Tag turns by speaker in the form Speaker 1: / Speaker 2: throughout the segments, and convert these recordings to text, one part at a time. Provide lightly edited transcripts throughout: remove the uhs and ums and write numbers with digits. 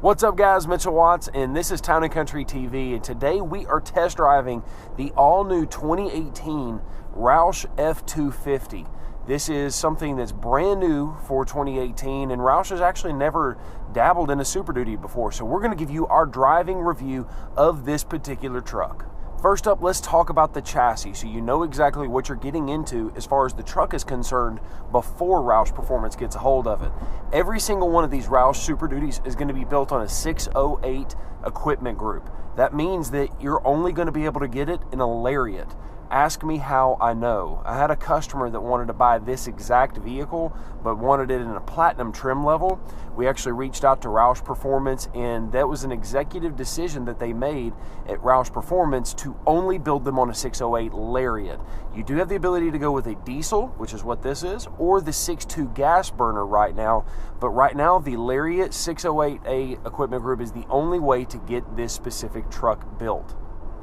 Speaker 1: What's up guys, Mitchell Watts, and this is Town & Country TV, and today we are test driving the all-new 2018 Roush F250. This is something that's brand new for 2018, and Roush has actually never dabbled in a Super Duty before, so we're going to give you our driving review of this particular truck. First up, let's talk about the chassis so you know exactly what you're getting into as far as the truck is concerned before Roush Performance gets a hold of it. Every single one of these Roush Super Duties is going to be built on a 608 equipment group. That means that you're only going to be able to get it in a Lariat. Ask me how I know. I had a customer that wanted to buy this exact vehicle but wanted it in a platinum trim level. We actually reached out to Roush Performance, and that was an executive decision that they made at Roush Performance to only build them on a 608 Lariat. You do have the ability to go with a diesel, which is what this is, or the 6.2 gas burner right now, but right now the Lariat 608A equipment group is the only way to get this specific truck built.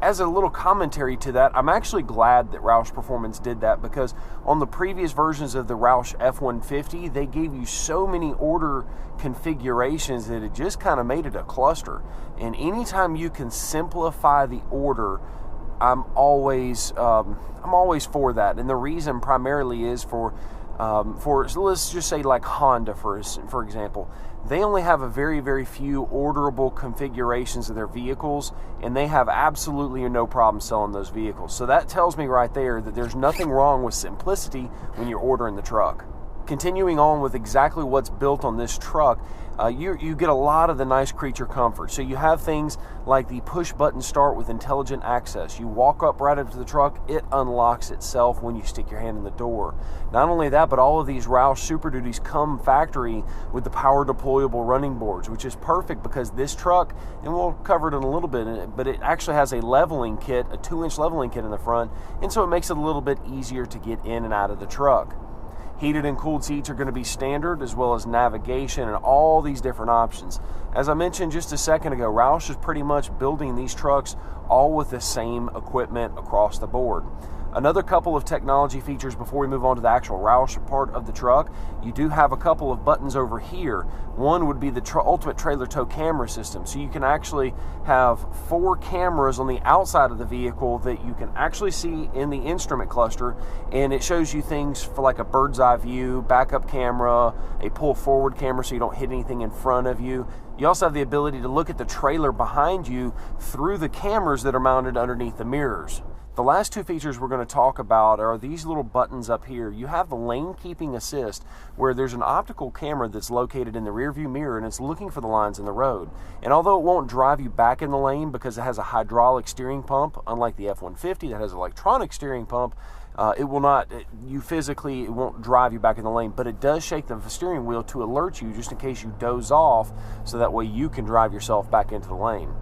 Speaker 1: As a little commentary to that, I'm actually glad that Roush Performance did that, because on the previous versions of the Roush F250, they gave you so many order configurations that it just kind of made it a cluster. And anytime you can simplify the order, I'm always for that. And the reason primarily is for let's just say like Honda, for example. They only have a very few orderable configurations of their vehicles, and they have absolutely no problem selling those vehicles. So that tells me right there that there's nothing wrong with simplicity when you're ordering the truck. Continuing on with exactly what's built on this truck, you get a lot of the nice creature comfort. So you have things like the push button start with intelligent access. You walk up right up to the truck, it unlocks itself when you stick your hand in the door. Not only that, but all of these Roush Super Duties come factory with the power deployable running boards, which is perfect because this truck, and we'll cover it in a little bit, but it actually has a leveling kit, a 2-inch leveling kit in the front, and so it makes it a little bit easier to get in and out of the truck. Heated and cooled seats are going to be standard, as well as navigation and all these different options. As I mentioned just a second ago, Roush is pretty much building these trucks all with the same equipment across the board. Another couple of technology features before we move on to the actual Roush part of the truck, you do have a couple of buttons over here. One would be the ultimate trailer tow camera system. So you can actually have 4 cameras on the outside of the vehicle that you can actually see in the instrument cluster, and it shows you things for like a bird's eye view, backup camera, a pull forward camera so you don't hit anything in front of you. You also have the ability to look at the trailer behind you through the cameras that are mounted underneath the mirrors. The last 2 features we're going to talk about are these little buttons up here. You have the lane keeping assist, where there's an optical camera that's located in the rear view mirror, and it's looking for the lines in the road. And although it won't drive you back in the lane because it has a hydraulic steering pump, unlike the F250 that has an electronic steering pump, it won't drive you back in the lane, but it does shake the steering wheel to alert you just in case you doze off, so that way you can drive yourself back into the lane.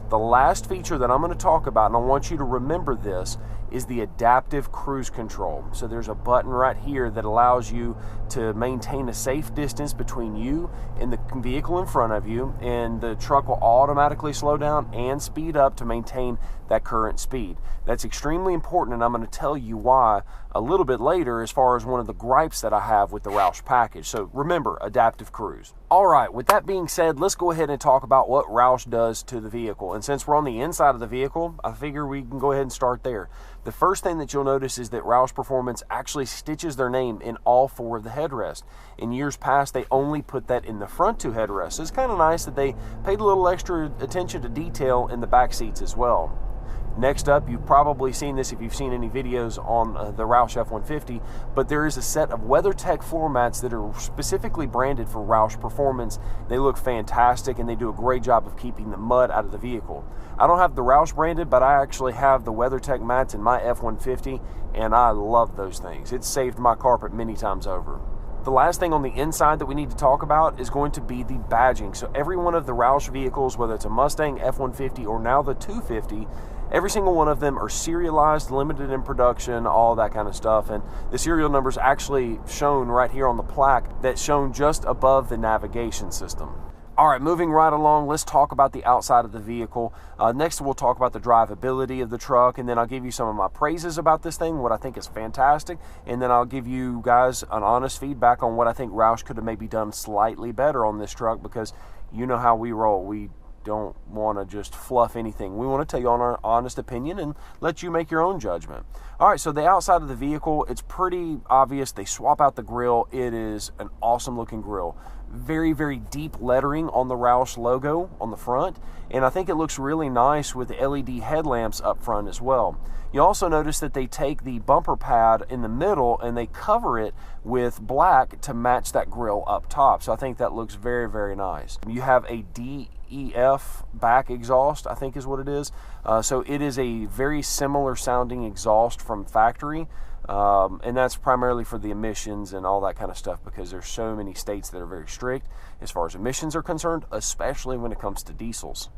Speaker 1: The last feature that I'm going to talk about, and I want you to remember this, is the adaptive cruise control. So there's a button right here that allows you to maintain a safe distance between you and the vehicle in front of you, and the truck will automatically slow down and speed up to maintain that current speed. That's extremely important, and I'm going to tell you why a little bit later as far as one of the gripes that I have with the Roush package. So remember, adaptive cruise. All right, with that being said, let's go ahead and talk about what Roush does to the vehicle. And since we're on the inside of the vehicle, I figure we can go ahead and start there. The first thing that you'll notice is that Roush Performance actually stitches their name in all 4 of the headrests. In years past, they only put that in the front 2 headrests. It's kind of nice that they paid a little extra attention to detail in the back seats as well. Next up, you've probably seen this if you've seen any videos on the Roush F250, but there is a set of Weathertech floor mats that are specifically branded for Roush Performance. They look fantastic, and they do a great job of keeping the mud out of the vehicle. I don't have the Roush branded, but I actually have the Weathertech mats in my F250, and I love those things. It's saved my carpet many times over. The last thing on the inside that we need to talk about is going to be the badging. So every one of the Roush vehicles, whether it's a Mustang, F250, or now the 250, every single one of them are serialized, limited in production, all that kind of stuff. And the serial number's actually shown right here on the plaque, that's shown just above the navigation system. All right, moving right along, let's talk about the outside of the vehicle. Next, we'll talk about the drivability of the truck, and then I'll give you some of my praises about this thing, what I think is fantastic, and then I'll give you guys an honest feedback on what I think Roush could have maybe done slightly better on this truck, because you know how we roll. We don't want to just fluff anything. We want to tell you on our honest opinion and let you make your own judgment. All right, so the outside of the vehicle, it's pretty obvious. They swap out the grille. It is an awesome looking grille. Very, very deep lettering on the Roush logo on the front, and I think it looks really nice with the LED headlamps up front as well. You also notice that they take the bumper pad in the middle and they cover it with black to match that grille up top. So I think that looks very, very nice. You have a DEF back exhaust, I think is what it is. So it is a very similar sounding exhaust from factory. And that's primarily for the emissions and all that kind of stuff, because there's so many states that are very strict as far as emissions are concerned, especially when it comes to diesels.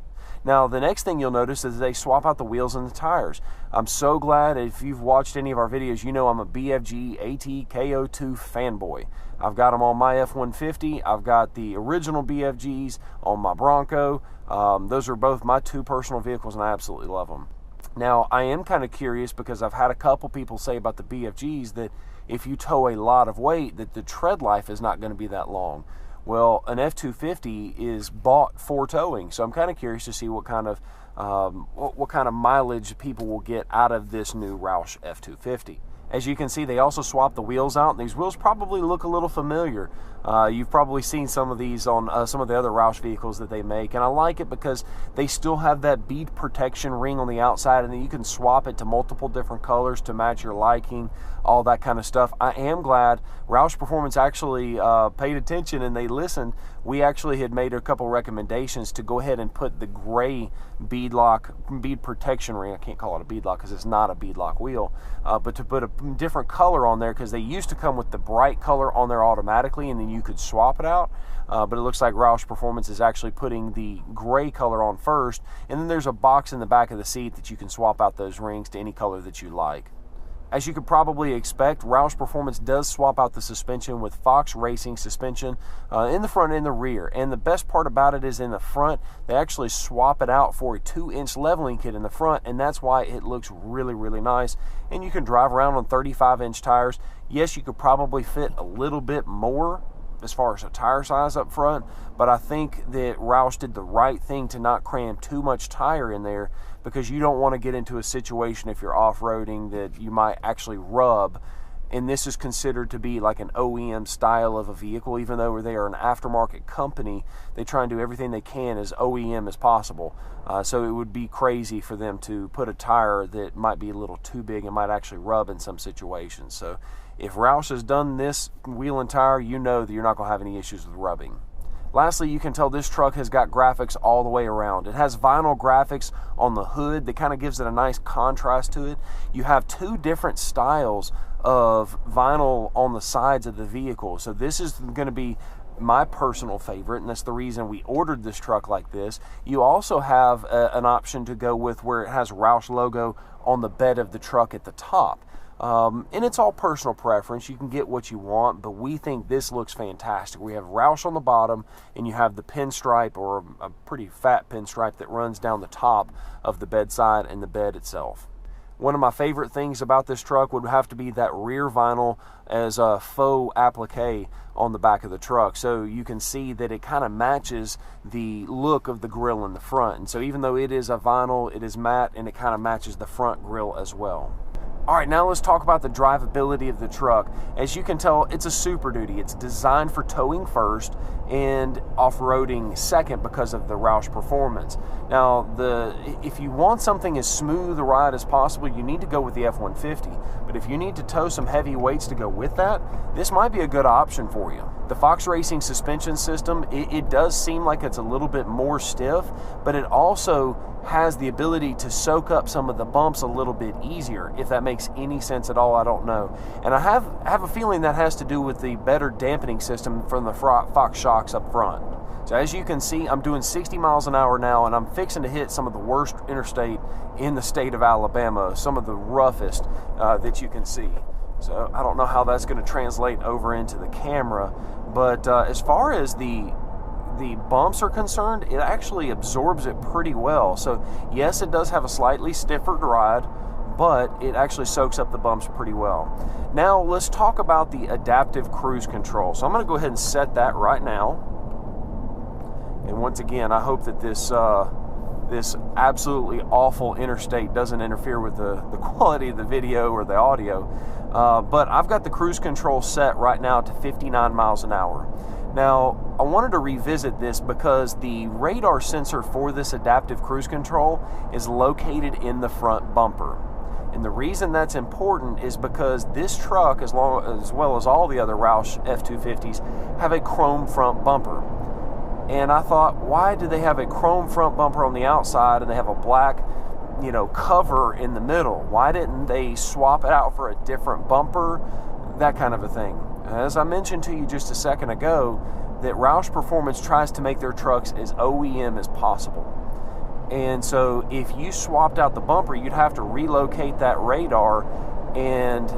Speaker 1: Now, the next thing you'll notice is they swap out the wheels and the tires. I'm so glad. If you've watched any of our videos, you know I'm a BFG ATKO2 fanboy. I've got them on my F150. I've got the original BFGs on my Bronco. Those are both my two personal vehicles, and I absolutely love them. Now, I am kind of curious because I've had a couple people say about the BFGs that if you tow a lot of weight, that the tread life is not going to be that long. Well, an F250 is bought for towing, so I'm kind of curious to see what kind of mileage people will get out of this new Roush F250. As you can see, they also swapped the wheels out, and these wheels probably look a little familiar. You've probably seen some of these on some of the other Roush vehicles that they make, and I like it because they still have that bead protection ring on the outside, and then you can swap it to multiple different colors to match your liking, all that kind of stuff. I am glad Roush Performance actually paid attention and they listened. We actually had made a couple recommendations to go ahead and put the gray bead protection ring. I can't call it a bead lock because it's not a bead lock wheel, but to put a different color on there, because they used to come with the bright color on there automatically and then you could swap it out. But it looks like Roush Performance is actually putting the gray color on first, and then there's a box in the back of the seat that you can swap out those rings to any color that you like. As you could probably expect, Roush Performance does swap out the suspension with Fox Racing suspension in the front and the rear. And the best part about it is in the front, they actually swap it out for a 2-inch leveling kit in the front, and that's why it looks really, really nice. And you can drive around on 35-inch tires. Yes, you could probably fit a little bit more as far as a tire size up front, but I think that Roush did the right thing to not cram too much tire in there, because you don't want to get into a situation if you're off-roading that you might actually rub, and this is considered to be like an OEM style of a vehicle. Even though they are an aftermarket company, they try and do everything they can as OEM as possible. So it would be crazy for them to put a tire that might be a little too big and might actually rub in some situations. So if Roush has done this wheel and tire, you know that you're not going to have any issues with rubbing. Lastly, you can tell this truck has got graphics all the way around. It has vinyl graphics on the hood that kind of gives it a nice contrast to it. You have two different styles of vinyl on the sides of the vehicle. So this is going to be my personal favorite, and that's the reason we ordered this truck like this. You also have an option to go with where it has Roush logo on the bed of the truck at the top. And it's all personal preference. You can get what you want, but we think this looks fantastic. We have Roush on the bottom, and you have the pinstripe, or a pretty fat pinstripe that runs down the top of the bedside and the bed itself. One of my favorite things about this truck would have to be that rear vinyl as a faux applique on the back of the truck. So you can see that it kind of matches the look of the grille in the front. And so even though it is a vinyl, it is matte, and it kind of matches the front grille as well. All right, now let's talk about the drivability of the truck. As you can tell, it's a SuperDuty. It's designed for towing first and off-roading second because of the Roush Performance. Now, if you want something as smooth a ride as possible, you need to go with the F150. But if you need to tow some heavy weights to go with that, this might be a good option for you. The Fox Racing suspension system, it does seem like it's a little bit more stiff, but it also has the ability to soak up some of the bumps a little bit easier. If that makes any sense at all, I don't know. And I have a feeling that has to do with the better dampening system from the Fox shocks up front. So as you can see, I'm doing 60 miles an hour now, and I'm fixing to hit some of the worst interstate in the state of Alabama, some of the roughest that you can see. So I don't know how that's going to translate over into the camera, but as far as the the bumps are concerned, it actually absorbs it pretty well. So yes, it does have a slightly stiffer ride, but it actually soaks up the bumps pretty well. Now let's talk about the adaptive cruise control. So I'm going to go ahead and set that right now. And once again, I hope that this this absolutely awful interstate doesn't interfere with the quality of the video or the audio. But I've got the cruise control set right now to 59 miles an hour. Now, I wanted to revisit this because the radar sensor for this adaptive cruise control is located in the front bumper. And the reason that's important is because this truck, as well as all the other Roush F250s, have a chrome front bumper. And I thought, why do they have a chrome front bumper on the outside and they have a black, cover in the middle? Why didn't they swap it out for a different bumper? That kind of a thing. As I mentioned to you just a second ago, that Roush Performance tries to make their trucks as OEM as possible. And so if you swapped out the bumper, you'd have to relocate that radar, and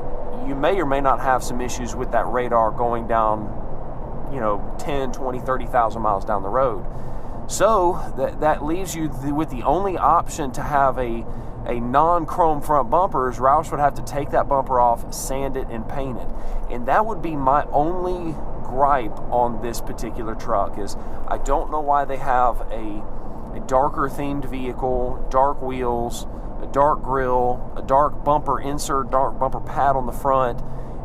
Speaker 1: you may or may not have some issues with that radar going down 10, 20, 30,000 miles down the road. So that leaves you with the only option to have a non-chrome front bumper is Roush would have to take that bumper off, sand it, and paint it. And that would be my only gripe on this particular truck, is I don't know why they have a darker themed vehicle, dark wheels, a dark grille, a dark bumper insert, dark bumper pad on the front,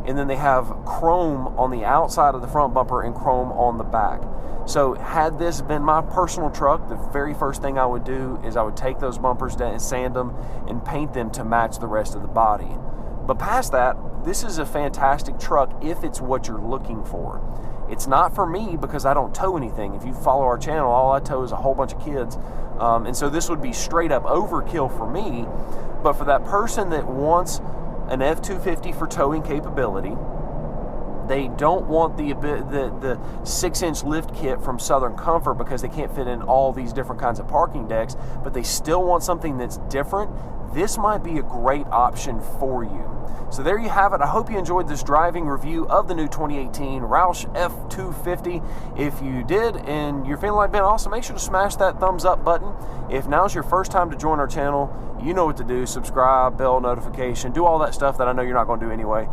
Speaker 1: and then they have chrome on the outside of the front bumper and chrome on the back. So had this been my personal truck, the very first thing I would do is I would take those bumpers down and sand them and paint them to match the rest of the body. But past that, this is a fantastic truck if it's what you're looking for. It's not for me because I don't tow anything. If you follow our channel, all I tow is a whole bunch of kids. And so this would be straight up overkill for me. But for that person that wants an F250 for towing capability, they don't want the 6-inch lift kit from Southern Comfort because they can't fit in all these different kinds of parking decks, but they still want something that's different, this might be a great option for you. So there you have it. I hope you enjoyed this driving review of the new 2018 Roush F250. If you did and you're feeling like being awesome, make sure to smash that thumbs up button. If now's your first time to join our channel, you know what to do. Subscribe, bell notification, do all that stuff that I know you're not going to do anyway.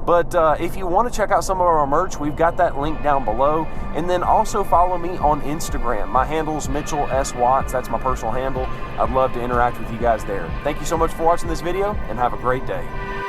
Speaker 1: But if you want to check out some of our merch, we've got that link down below. And then also follow me on Instagram. My handle's Mitchell S. Watts. That's my personal handle. I'd love to interact with you guys there. Thank you so much for watching this video, and have a great day.